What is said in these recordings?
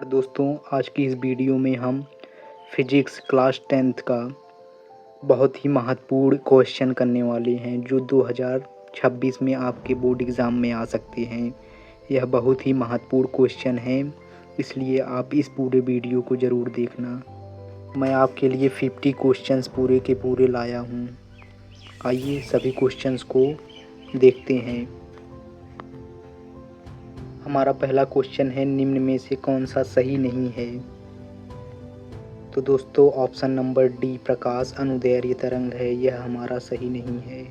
दोस्तों, आज की इस वीडियो में हम फिजिक्स क्लास 10th का बहुत ही महत्वपूर्ण क्वेश्चन करने वाले हैं जो 2026 में आपके बोर्ड एग्ज़ाम में आ सकते हैं। यह बहुत ही महत्वपूर्ण क्वेश्चन है, इसलिए आप इस पूरे वीडियो को ज़रूर देखना। मैं आपके लिए 50 क्वेश्चंस पूरे के पूरे लाया हूँ। आइए सभी क्वेश्चंस को देखते हैं। हमारा पहला क्वेश्चन है, निम्न में से कौन सा सही नहीं है? तो दोस्तों ऑप्शन नंबर डी प्रकाश अनुदैर्ध्य तरंग है, यह हमारा सही नहीं है।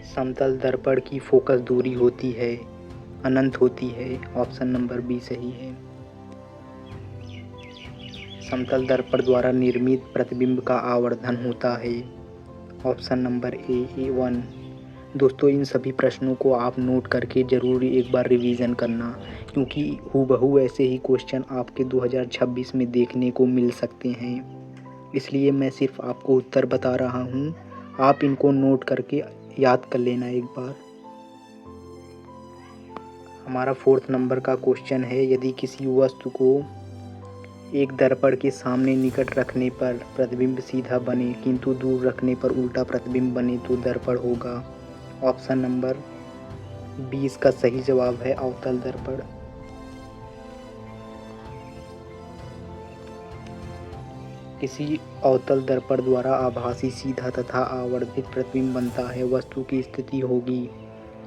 समतल दर्पण की फोकस दूरी होती है, अनंत होती है, ऑप्शन नंबर बी सही है। समतल दर्पण द्वारा निर्मित प्रतिबिंब का आवर्धन होता है, ऑप्शन नंबर ए 1। दोस्तों इन सभी प्रश्नों को आप नोट करके ज़रूर एक बार रिवीजन करना, क्योंकि हूबहू ऐसे ही क्वेश्चन आपके 2026 में देखने को मिल सकते हैं। इसलिए मैं सिर्फ आपको उत्तर बता रहा हूँ, आप इनको नोट करके याद कर लेना एक बार। हमारा 4th नंबर का क्वेश्चन है, यदि किसी वस्तु को एक दर्पण के सामने निकट रखने पर प्रतिबिंब सीधा बने किंतु दूर रखने पर उल्टा प्रतिबिंब बने तो दर्पण होगा, ऑप्शन नंबर 20 का सही जवाब है अवतल दर्पण। किसी अवतल दर्पण द्वारा आभासी सीधा तथा आवर्धित प्रतिबिंब बनता है। वस्तु की स्थिति होगी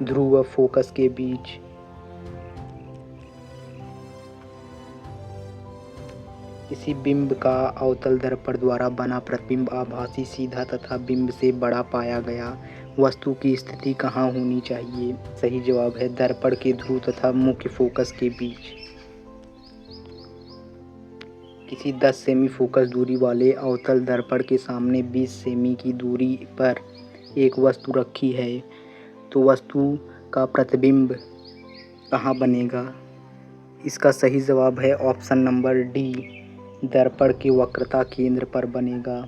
ध्रुव व फोकस के बीच। किसी बिंब का अवतल दर्पण द्वारा बना प्रतिबिंब आभासी सीधा तथा बिंब से बड़ा पाया गया। वस्तु की स्थिति कहाँ होनी चाहिए? सही जवाब है दर्पण के ध्रुव तथा मुख्य फोकस के बीच। किसी 10 सेमी फोकस दूरी वाले अवतल दर्पण के सामने 20 सेमी की दूरी पर एक वस्तु रखी है, तो वस्तु का प्रतिबिंब कहाँ बनेगा? इसका सही जवाब है ऑप्शन नंबर डी, दर्पण के वक्रता केंद्र पर बनेगा।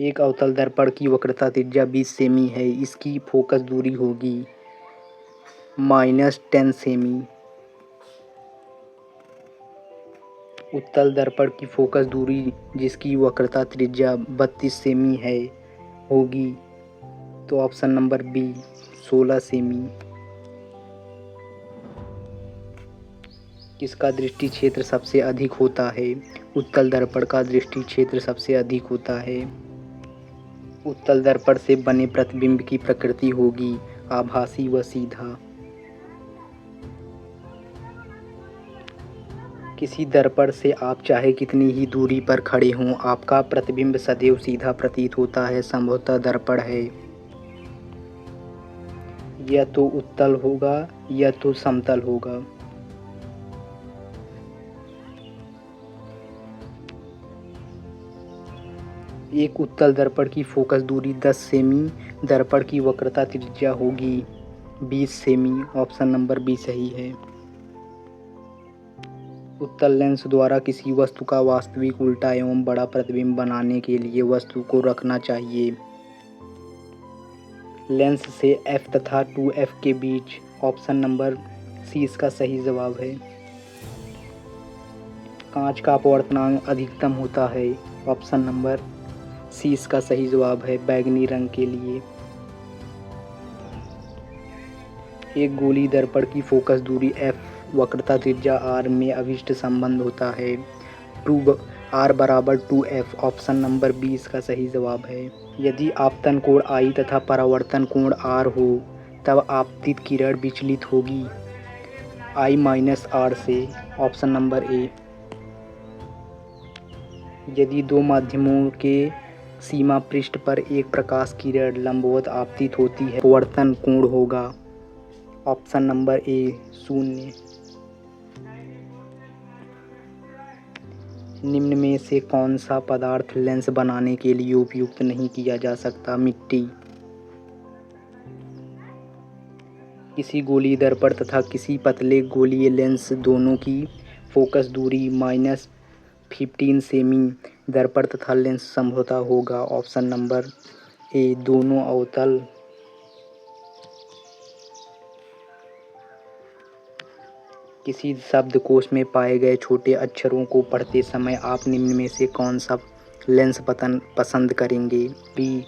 एक अवतल दर्पण की वक्रता त्रिज्या 20 सेमी है, इसकी फोकस दूरी होगी -10 सेमी। उत्तल दर्पण की फोकस दूरी जिसकी वक्रता त्रिज्या 32 सेमी है होगी, तो ऑप्शन नंबर बी 16 सेमी। किसका दृष्टि क्षेत्र सबसे अधिक होता है? उत्तल दर्पण का दृष्टि क्षेत्र सबसे अधिक होता है। उत्तल दर्पण से बने प्रतिबिंब की प्रकृति होगी आभासी व सीधा। किसी दर्पण से आप चाहे कितनी ही दूरी पर खड़े हों, आपका प्रतिबिंब सदैव सीधा प्रतीत होता है। संभवतः दर्पण है या तो उत्तल होगा या तो समतल होगा। एक उत्तल दर्पण की फोकस दूरी 10 सेमी, दर्पण की वक्रता त्रिज्या होगी 20 सेमी, ऑप्शन नंबर बी सही है। उत्तल लेंस द्वारा किसी वस्तु का वास्तविक उल्टा एवं बड़ा प्रतिबिंब बनाने के लिए वस्तु को रखना चाहिए लेंस से f तथा 2f के बीच, ऑप्शन नंबर सी इसका सही जवाब है। कांच का अपवर्तनांक अधिकतम होता है, ऑप्शन नंबर सी इसका सही जवाब है बैगनी रंग के लिए। एक गोली दर्पण की फोकस दूरी f, वक्रता त्रिज्या r में अभिष्ट संबंध होता है r बराबर 2f, ऑप्शन नंबर 20 का सही जवाब है। यदि आपतन कोण I तथा परावर्तन कोण r हो, तब आपतित किरण विचलित होगी I-R से, ऑप्शन नंबर ए। यदि दो माध्यमों के सीमा पृष्ठ पर एक प्रकाश किरण लंबवत आपतित होती है, अपवर्तन कोण होगा ऑप्शन नंबर ए 0। निम्न में से कौन सा पदार्थ लेंस बनाने के लिए उपयुक्त नहीं किया जा सकता? मिट्टी। किसी गोलीय दर्पण तथा किसी पतले गोलीय लेंस दोनों की फोकस दूरी -15 सेमी दर्पण तथा लेंस संभवतः होगा, ऑप्शन नंबर ए दोनों अवतल किसी शब्दकोश में पाए गए छोटे अक्षरों को पढ़ते समय आप निम्न में से कौन सा लेंस पसंद करेंगे? बी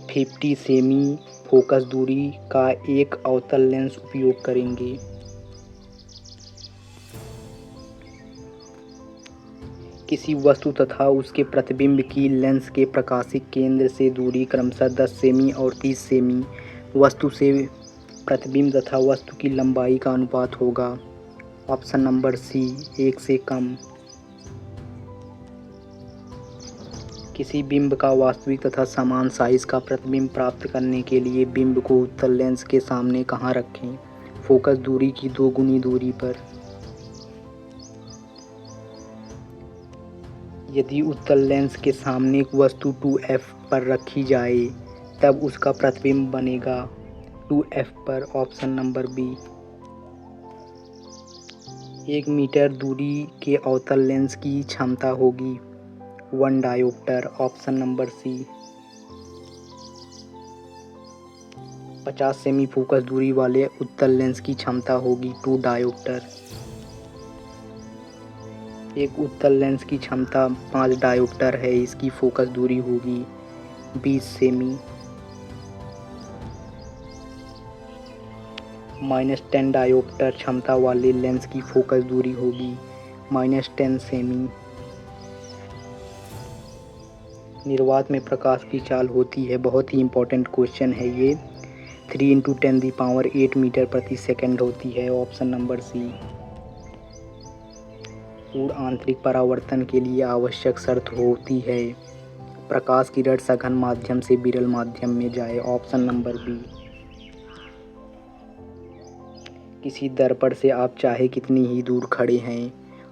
50 सेमी फोकस दूरी का एक अवतल लेंस उपयोग करेंगे। किसी वस्तु तथा उसके प्रतिबिंब की लेंस के प्रकाशिक केंद्र से दूरी क्रमशः 10 सेमी और 30 सेमी वस्तु से प्रतिबिंब तथा वस्तु की लंबाई का अनुपात होगा। ऑप्शन नंबर सी 1 से कम। किसी बिंब का वास्तविक तथा समान साइज का प्रतिबिंब प्राप्त करने के लिए बिंब को उत्तल लेंस के सामने कहाँ रखें? फोकस दूरी की 2 गुनी दूरी पर। यदि उत्तल लेंस के सामने एक वस्तु 2f पर रखी जाए तब उसका प्रतिबिंब बनेगा 2f पर। Option number B. 1 मीटर दूरी के अवतल लेंस की क्षमता होगी 1 डायोप्टर। Option number C. 50 सेमी फोकस दूरी वाले उत्तल लेंस की क्षमता होगी 2 डायोप्टर। एक उत्तल लेंस की क्षमता 5 डायोप्टर है, इसकी फोकस दूरी होगी 20 सेमी। -10 डायोप्टर क्षमता वाले लेंस की फोकस दूरी होगी -10 सेमी। निर्वात में प्रकाश की चाल होती है, बहुत ही इम्पोर्टेंट क्वेश्चन है ये, 3 × 10⁸ मीटर प्रति सेकंड होती है। Option number C. पूर्ण आंतरिक परावर्तन के लिए आवश्यक शर्त होती है प्रकाश किरण सघन माध्यम से विरल माध्यम में जाए। Option number B. किसी दर्पण से आप चाहे कितनी ही दूर खड़े हैं,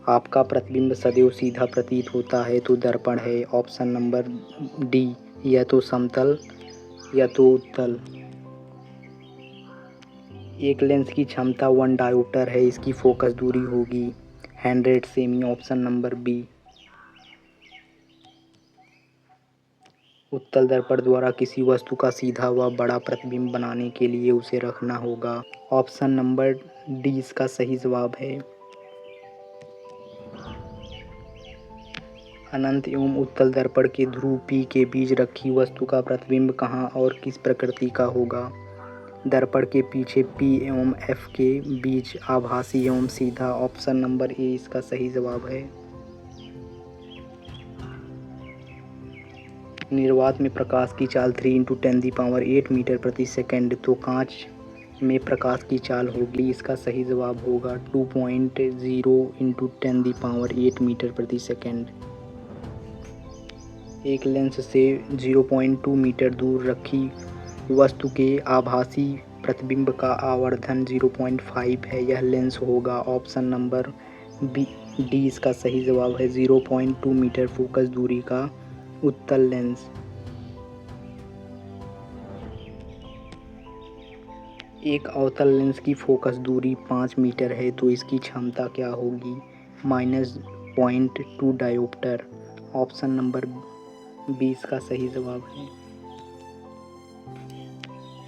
आपका प्रतिबिंब सदैव सीधा प्रतीत होता है तो दर्पण है। ऑप्शन नंबर डी, या तो समतल या तो उत्तल। एक लेंस की क्षमता 1 डायोप्टर है, इसकी फोकस दूरी होगी 100 सेमी। Option number B. उत्तल दर्पण द्वारा किसी वस्तु का सीधा व बड़ा प्रतिबिंब बनाने के लिए उसे रखना होगा। ऑप्शन नंबर डी इसका सही जवाब है। अनंत एवं उत्तल दर्पण के ध्रुव P के बीच रखी वस्तु का प्रतिबिंब कहाँ और किस प्रकृति का होगा? दर्पण के पीछे P एवं F के बीच आभासी एवं सीधा। ऑप्शन नंबर ए इसका सही जवाब है। निर्वात में प्रकाश की चाल 3 × 10⁸ मीटर प्रति सेकंड, तो कांच में प्रकाश की चाल होगी, इसका सही जवाब होगा 2.0 × 10⁸ मीटर प्रति सेकंड। एक लेंस से 0.2 मीटर दूर रखी वस्तु के आभासी प्रतिबिंब का आवर्धन 0.5 है, यह लेंस होगा। ऑप्शन नंबर बी डी इसका सही जवाब है। 0.2 मीटर फोकस दूरी का उत्तल लेंस। एक अवतल लेंस की फोकस दूरी 5 मीटर है, तो इसकी क्षमता क्या होगी? -0.2 डायोप्टर। ऑप्शन नंबर बी इसका सही जवाब है।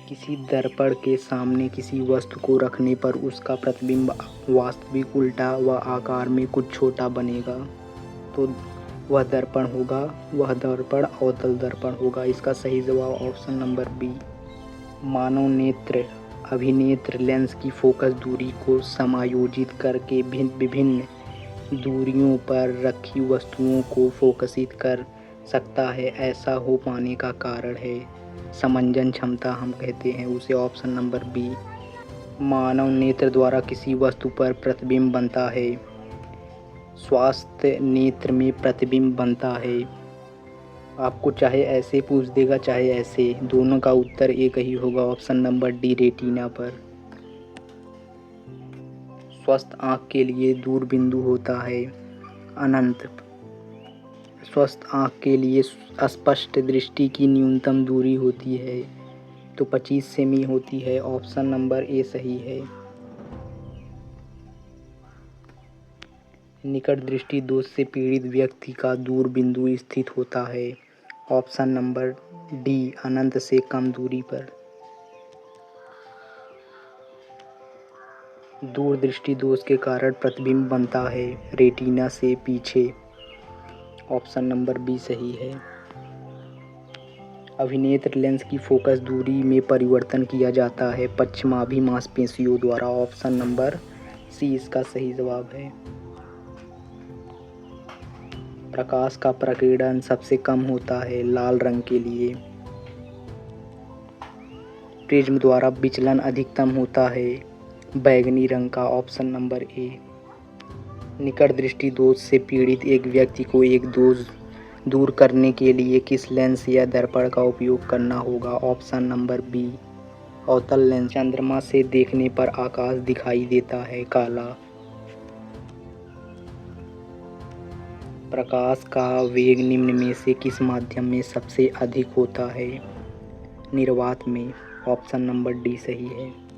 किसी दर्पण के सामने किसी वस्तु को रखने पर उसका प्रतिबिंब वास्तविक उल्टा व आकार में कुछ छोटा बनेगा, तो वह दर्पण होगा, वह दर्पण अवतल दर्पण होगा, इसका सही जवाब ऑप्शन नंबर बी। मानव नेत्र अभिनेत्र लेंस की फोकस दूरी को समायोजित करके विभिन्न दूरियों पर रखी वस्तुओं को फोकसित कर सकता है। ऐसा हो पाने का कारण है समंजन क्षमता हम कहते हैं उसे। Option number B. मानव नेत्र द्वारा किसी वस्तु पर प्रतिबिंब बनता है, स्वास्थ्य नेत्र में प्रतिबिंब बनता है। आपको चाहे ऐसे पूछ देगा चाहे ऐसे, दोनों का उत्तर एक ही होगा। ऑप्शन नंबर डी रेटिना पर। स्वस्थ आँख के लिए दूर बिंदु होता है अनंत। स्वस्थ आँख के लिए स्पष्ट दृष्टि की न्यूनतम दूरी होती है तो 25 सेमी होती है। ऑप्शन नंबर ए सही है। निकट दृष्टि दोष से पीड़ित व्यक्ति का दूर बिंदु स्थित होता है। ऑप्शन नंबर डी अनंत से कम दूरी पर। दूरदृष्टि दोष के कारण प्रतिबिंब बनता है रेटिना से पीछे। ऑप्शन नंबर बी सही है। अभिनेत्र लेंस की फोकस दूरी में परिवर्तन किया जाता है पश्चिमाभि मांसपेशियों द्वारा। ऑप्शन नंबर सी इसका सही जवाब है। प्रकाश का प्रकीर्णन सबसे कम होता है लाल रंग के लिए। प्रिज्म द्वारा विचलन अधिकतम होता है बैंगनी रंग का। Option number A. निकट दृष्टि दोष से पीड़ित एक व्यक्ति को एक दोष दूर करने के लिए किस लेंस या दर्पण का उपयोग करना होगा। ऑप्शन नंबर बी अवतल लेंस। चंद्रमा से देखने पर आकाश दिखाई देता है काला। प्रकाश का वेग निम्न में से किस माध्यम में सबसे अधिक होता है। निर्वात में। ऑप्शन नंबर डी सही है।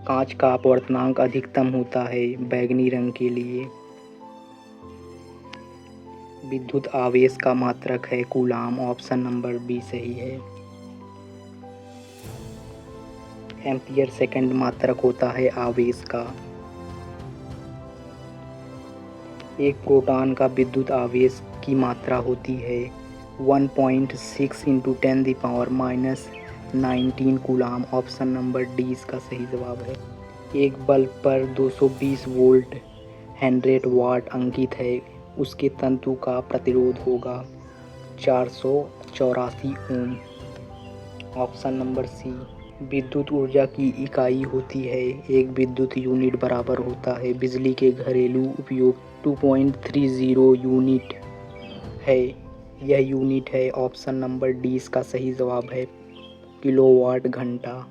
कांच का अपवर्तनांक अधिकतम होता है बैंगनी रंग के लिए। विद्युत आवेश का मात्रक है कूलाम। ऑप्शन नंबर बी सही है। एम्पियर सेकंड मात्रक होता है आवेश का। एक प्रोटॉन का विद्युत आवेश की मात्रा होती है 1.6 × 10⁻⁻19 कूलाम। ऑप्शन नंबर डी इसका सही जवाब है। एक बल्ब पर 220 वोल्ट 100 वाट अंकित है उसके तंतु का प्रतिरोध होगा 484 ओम। ऑप्शन नंबर सी। विद्युत ऊर्जा की इकाई होती है एक विद्युत यूनिट बराबर होता है बिजली के घरेलू उपयोग 2.30 यूनिट है। यह यूनिट है। ऑप्शन नंबर डी इसका सही जवाब है किलोवाट घंटा।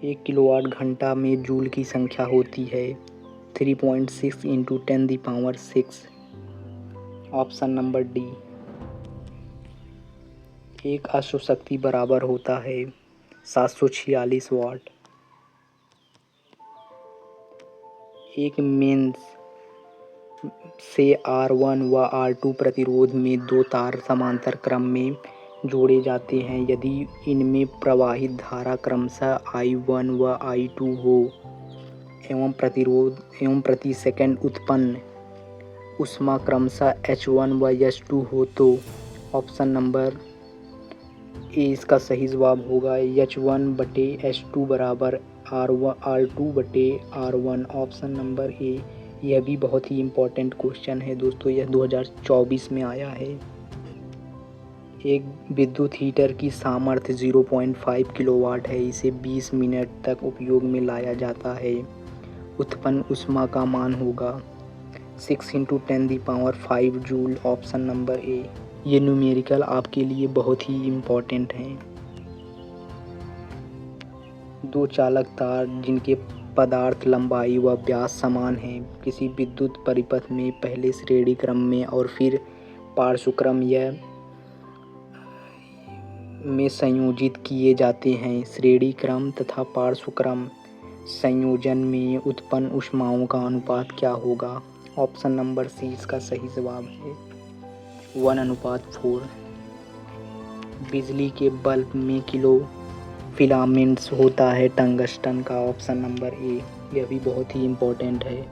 एक किलोवाट घंटा में जूल की संख्या होती है 3.6 × 10⁻6। Option number D. एक अश्व शक्ति बराबर होता है 746 वाट। एक मेंस से R1 व R2 प्रतिरोध में दो तार समांतर क्रम में जोड़े जाते हैं यदि इनमें प्रवाहित धारा क्रमशः I1 व I2 हो एवं प्रतिरोध एवं प्रति सेकंड उत्पन्न ऊष्मा क्रमशः H1 व H2 हो तो ऑप्शन नंबर ए इसका सही जवाब होगा H1/H2 बराबर R2/R1। Option number A. यह भी बहुत ही इम्पोर्टेंट क्वेश्चन है दोस्तों। यह 2024 में आया है। एक विद्युत हीटर की सामर्थ्य 0.5 किलोवाट है। इसे 20 मिनट तक उपयोग में लाया जाता है। उत्पन्न ऊष्मा का मान होगा 6 × 10⁵ जूल। Option number A. ये न्यूमेरिकल आपके लिए बहुत ही इम्पोर्टेंट हैं। दो चालक तार जिनके पदार्थ लंबाई व व्यास समान है किसी विद्युत परिपथ में पहले श्रेणी क्रम में और फिर पार्श्वक्रम में संयोजित किए जाते हैं। श्रेणी क्रम तथा पार्श्वक्रम संयोजन में उत्पन्न ऊष्माओं का अनुपात क्या होगा। ऑप्शन नंबर सी इसका सही जवाब है 1:4। बिजली के बल्ब में किलो फिलामेंट्स होता है टंगस्टन का। Option number A. यह भी बहुत ही इम्पोर्टेंट है।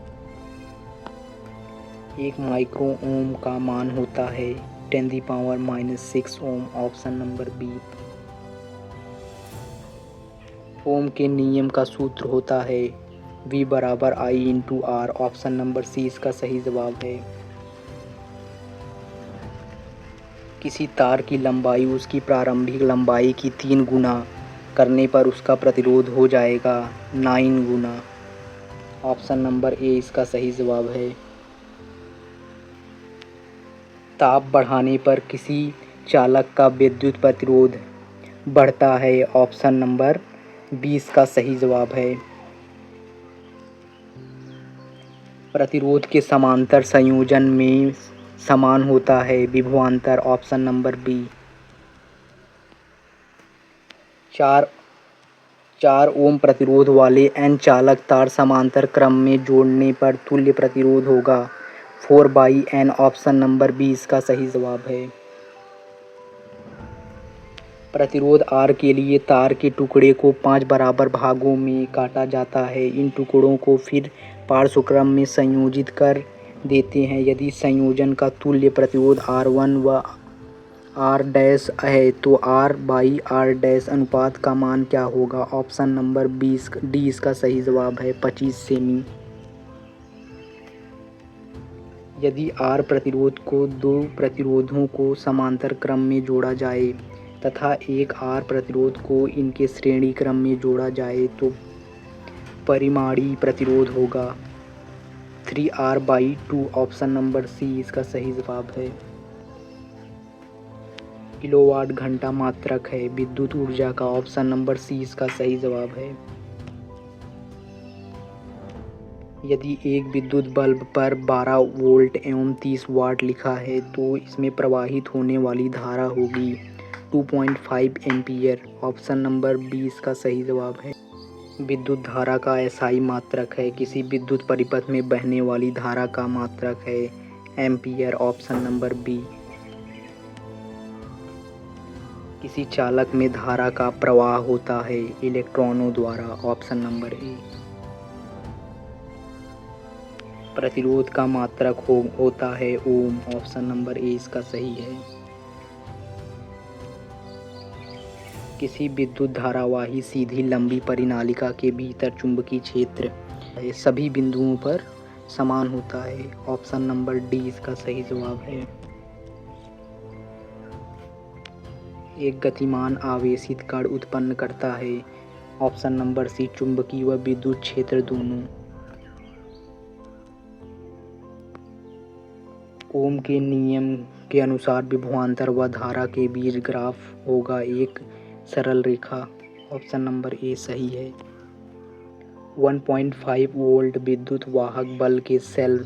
एक माइक्रो ओम का मान होता है 10⁻⁻6 ohm. Option number B. Ohm के नियम का सूत्र होता है V = I × R। Option number C इसका सही जवाब है। किसी तार की लंबाई उसकी प्रारंभिक लंबाई की 3 गुना करने पर उसका प्रतिरोध हो जाएगा 9 गुना। ऑप्शन नंबर ए इसका सही जवाब है। ताप बढ़ाने पर किसी चालक का विद्युत प्रतिरोध बढ़ता है। ऑप्शन नंबर 20 का सही जवाब है। प्रतिरोध के समांतर संयोजन में समान होता है विभवांतर। Option number B. 4 ओम प्रतिरोध वाले N चालक तार समांतर क्रम में जोड़ने पर तुल्य प्रतिरोध होगा 4/N। ऑप्शन नंबर बी इसका सही जवाब है। प्रतिरोध R के लिए तार के टुकड़े को 5 बराबर भागों में काटा जाता है। इन टुकड़ों को फिर पार्श्वक्रम में संयोजित कर देते हैं। यदि संयोजन का तुल्य प्रतिरोध R1 व R डैश है तो R/R डैश अनुपात का मान क्या होगा? ऑप्शन नंबर 20 डी इसका सही जवाब है 25 सेमी। यदि R प्रतिरोध को दो प्रतिरोधों को समांतर क्रम में जोड़ा जाए तथा एक R प्रतिरोध को इनके श्रेणी क्रम में जोड़ा जाए तो परिमाणीय प्रतिरोध होगा 3R/2। ऑप्शन नंबर सी इसका सही जवाब है। किलोवाट घंटा मात्रक है विद्युत ऊर्जा का। ऑप्शन नंबर सी इसका सही जवाब है। यदि एक विद्युत बल्ब पर 12 वोल्ट एवं 30 वाट लिखा है तो इसमें प्रवाहित होने वाली धारा होगी 2.5 एम्पीयर। ऑप्शन नंबर बी इसका सही जवाब है। विद्युत धारा का एसआई मात्रक है। किसी विद्युत परिपथ में बहने वाली धारा का मात्रक है एम्पीयर। Option number B. किसी चालक में धारा का प्रवाह होता है इलेक्ट्रॉनों द्वारा। Option number A. प्रतिरोध का मात्रक होता है ओम। ऑप्शन नंबर ए इसका सही है। किसी विद्युत धारावाही सीधी लंबी परिनालिका के भीतर चुंबकीय क्षेत्र सभी बिंदुओं पर समान होता है। ऑप्शन नंबर डी इसका सही जवाब है। एक गतिमान आवेशित कण उत्पन्न करता है। ऑप्शन नंबर सी चुंबकीय व विद्युत क्षेत्र दोनों। ओम के नियम के अनुसार विभवांतर व धारा के बीच ग्राफ होगा एक सरल रेखा। ऑप्शन नंबर ए सही है। 1.5 वोल्ट विद्युत वाहक बल के सेल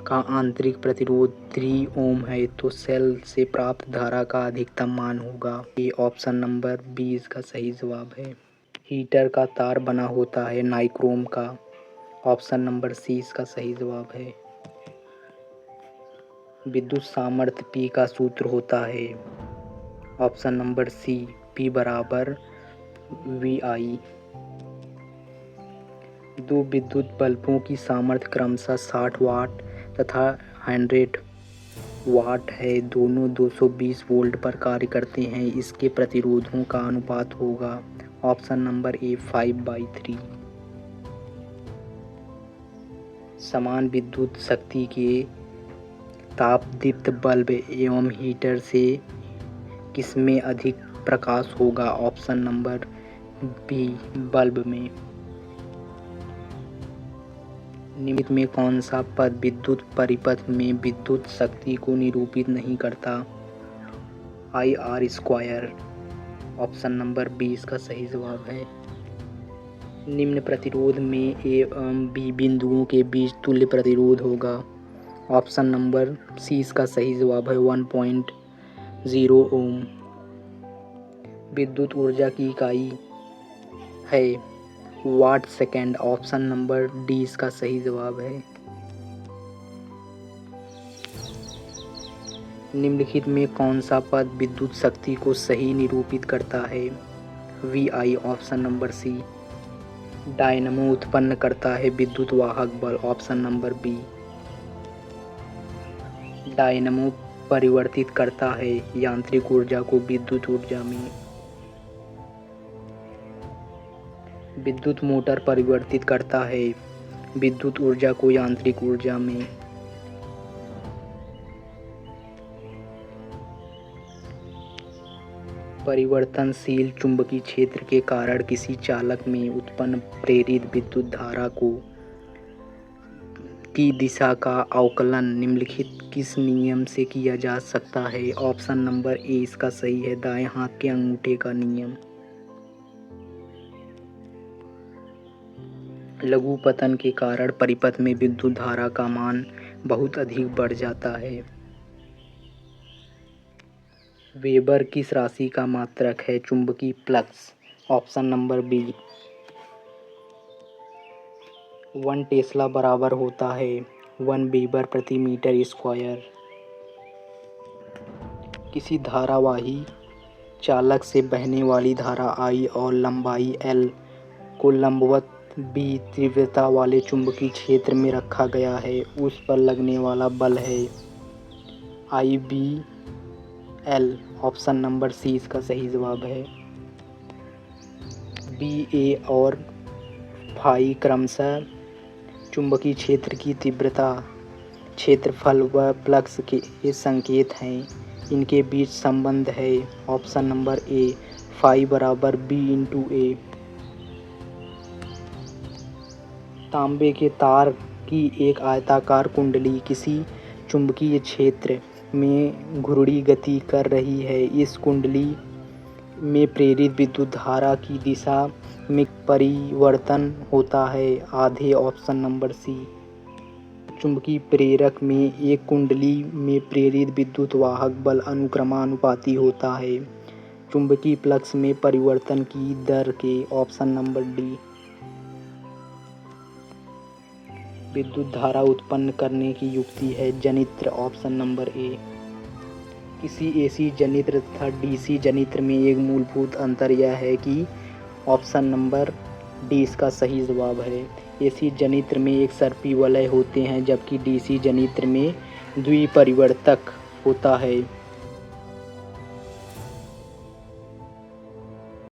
का आंतरिक प्रतिरोध 3 ओम है तो सेल से प्राप्त धारा का अधिकतम मान होगा। ये ऑप्शन नंबर बी इसका सही जवाब है। हीटर का तार बना होता है नाइक्रोम का। ऑप्शन नंबर सी इसका सही जवाब है। विद्युत सामर्थ्य P का सूत्र होता है। ऑप्शन नंबर सी P बराबर VI। दो विद्युत बल्बों की सामर्थ्य क्रमशः 60 वाट तथा 100 वाट है। दोनों 220 वोल्ट पर कार्य करते हैं। इसके प्रतिरोधों का अनुपात होगा। Option number A 5/3। समान विद्युत शक्ति के तापदीप्त बल्ब एवं हीटर से किसमें अधिक प्रकाश होगा? ऑप्शन नंबर बी बल्ब में। निम्नलिखित में कौन सा पद विद्युत परिपथ में विद्युत शक्ति को निरूपित नहीं करता? IR²। ऑप्शन नंबर बी इसका सही जवाब है। निम्न प्रतिरोध में ए एवं बी बिंदुओं के बीच तुल्य प्रतिरोध होगा। ऑप्शन नंबर सी इसका सही जवाब है 1.0 ओम। विद्युत ऊर्जा की इकाई है watt second. Option number D इसका सही जवाब है। निम्नलिखित में कौन सा पद विद्युत शक्ति को सही निरूपित करता है? VI। Option number C. Dynamo उत्पन्न करता है विद्युत वाहक बल। Option number B. डायनमो परिवर्तित करता है यांत्रिक ऊर्जा को विद्युत ऊर्जा में। विद्युत मोटर परिवर्तित करता है विद्युत ऊर्जा को यांत्रिक ऊर्जा में। परिवर्तनशील चुंबकीय क्षेत्र के कारण किसी चालक में उत्पन्न प्रेरित विद्युत धारा की दिशा का अवकलन निम्नलिखित किस नियम से किया जा सकता है? ऑप्शन नंबर ए इसका सही है दाएं हाथ के अंगूठे का नियम। लघु पतन के कारण परिपथ में विद्युत धारा का मान बहुत अधिक बढ़ जाता है। वेबर किस राशि का मात्रक है चुंबकीय flux? Option number B. 1 tesla बराबर होता है 1 वेबर प्रति मीटर स्क्वायर। किसी धारावाही चालक से बहने वाली धारा I और लंबाई L को लंबवत B तीव्रता वाले चुंबकीय क्षेत्र में रखा गया है। उस पर लगने वाला बल है IBL। ऑप्शन नंबर C इसका सही जवाब है। BA और फाई क्रमशः चुंबकीय क्षेत्र की तीव्रता, क्षेत्रफल व फ्लक्स के संकेत हैं। इनके बीच संबंध है। ऑप्शन नंबर A फाई बराबर B/A। तांबे के तार की एक आयताकार कुंडली किसी चुंबकीय क्षेत्र में घूर्णी गति कर रही है। इस कुंडली में प्रेरित विद्युत धारा की दिशा में परिवर्तन होता है आधे। Option number C। चुंबकीय प्रेरक में एक कुंडली में प्रेरित विद्युत वाहक बल अनुक्रमानुपाती होता है चुंबकीय फ्लक्स में परिवर्तन की दर के। Option number D। विद्युत धारा उत्पन्न करने की युक्ति है जनित्र। Option number A। किसी AC जनित्र तथा DC जनित्र में एक मूलभूत अंतर यह है कि ऑप्शन नंबर D इसका सही जवाब है। AC जनित्र में एक सर्पी वलय होते हैं जबकि DC जनित्र में द्विपरिवर्तक होता है।